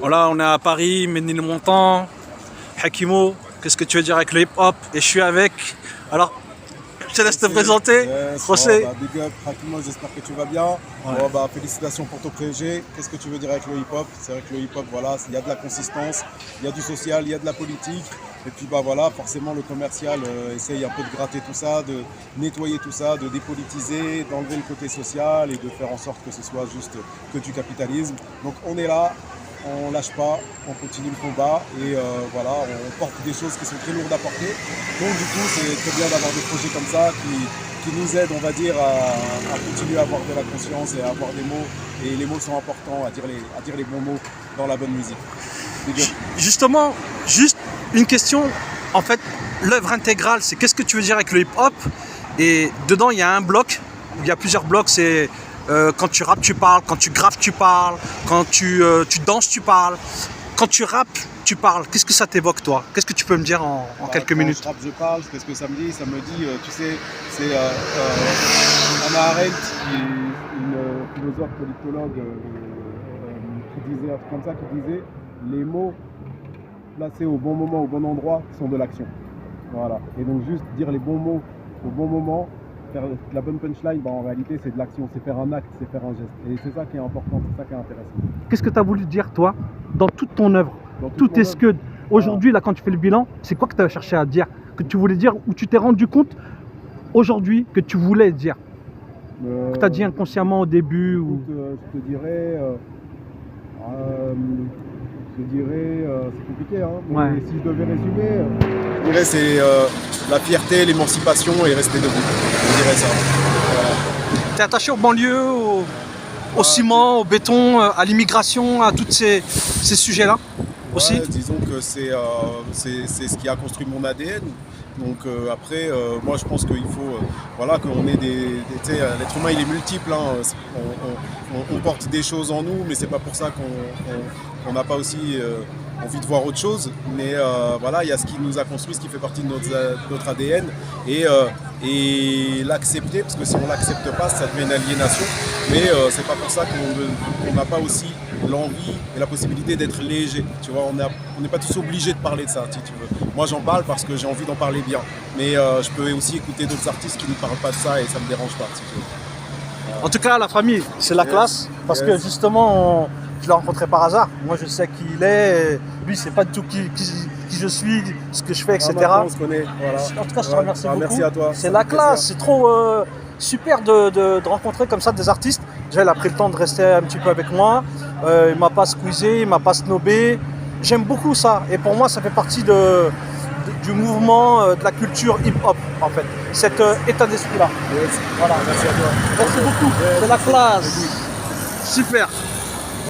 Voilà, on est à Paris, Ménilmontant, Hakimo. Qu'est-ce que tu veux dire avec le hip-hop? Et je suis avec. Alors, je te laisse te présenter. José. Big up, Hakimo, j'espère que tu vas bien. Ouais. Félicitations pour ton projet. Qu'est-ce que tu veux dire avec le hip-hop? C'est vrai que le hip-hop, voilà, il y a de la consistance, il y a du social, il y a de la politique. Et puis voilà, forcément le commercial essaye un peu de gratter tout ça, de nettoyer tout ça, de dépolitiser, d'enlever le côté social et de faire en sorte que ce soit juste que du capitalisme. Donc on est là, on lâche pas, on continue le combat et voilà, on porte des choses qui sont très lourdes à porter. Donc du coup, c'est très bien d'avoir des projets comme ça qui nous aident, on va dire, à continuer à avoir de la conscience et à avoir des mots. Et les mots sont importants, à dire les bons mots dans la bonne musique. Justement, juste une question. En fait, l'œuvre intégrale, c'est qu'est-ce que tu veux dire avec le hip-hop? Et dedans, il y a un bloc, il y a plusieurs blocs, c'est quand tu rappes, tu parles, quand tu graves, tu parles, quand tu danses, tu parles. Quand tu rappes, tu parles. Qu'est-ce que ça t'évoque, toi? Qu'est-ce que tu peux me dire en quelques minutes? Quand je rappe, je parle. Qu'est-ce que ça me dit? Ça me dit, tu sais, c'est Hannah Arendt, qui est une philosophe politologue qui disait un truc comme ça, qui disait les mots placés au bon moment, au bon endroit, sont de l'action. Voilà. Et donc juste dire les bons mots au bon moment, faire la bonne punchline, en réalité c'est de l'action, c'est faire un acte, c'est faire un geste. Et c'est ça qui est important, c'est ça qui est intéressant. Qu'est-ce que tu as voulu dire, toi, dans toute ton œuvre? Tout est ce que, aujourd'hui, là, quand tu fais le bilan, c'est quoi que tu as cherché à dire? Que tu voulais dire, ou tu t'es rendu compte aujourd'hui que tu voulais dire? Que tu as dit inconsciemment au début écoute, je te dirais, c'est compliqué, hein, mais ouais. si je devais résumer, je dirais c'est la fierté, l'émancipation et rester debout. Je dirais ça. Voilà. T'es attaché aux banlieues, au ciment, au béton, à l'immigration, à tous ces sujets-là aussi? Disons que c'est ce qui a construit mon ADN. Donc après, moi je pense qu'il faut, voilà, qu'on ait l'être humain il est multiple, hein. On porte des choses en nous, mais c'est pas pour ça qu'on n'a pas aussi envie de voir autre chose. Mais voilà, il y a ce qui nous a construit, ce qui fait partie de notre ADN, et l'accepter, parce que si on l'accepte pas, ça devient une aliénation. Mais c'est pas pour ça qu'on n'a pas aussi l'envie et la possibilité d'être léger. Tu vois, on n'est pas tous obligés de parler de ça, si tu veux. Moi, j'en parle parce que j'ai envie d'en parler bien. Mais je peux aussi écouter d'autres artistes qui ne parlent pas de ça et ça me dérange pas, si tu veux. En tout cas, la famille, c'est la classe. Parce que justement, je l'ai rencontré par hasard. Moi, je sais qui il est. Lui, c'est pas du tout qui je suis, ce que je fais, etc. Maintenant, on se connaît. Voilà. En tout cas, je te remercie beaucoup. Merci à toi. C'est la classe. C'est trop super de rencontrer comme ça des artistes. Déjà, il a pris le temps de rester un petit peu avec moi. Il m'a pas squeezé, il m'a pas snobé. J'aime beaucoup ça. Et pour moi, ça fait partie du mouvement, de la culture hip-hop, en fait. Cet état d'esprit-là. Yes. Voilà. Merci à toi. Merci beaucoup. C'est la classe. Super.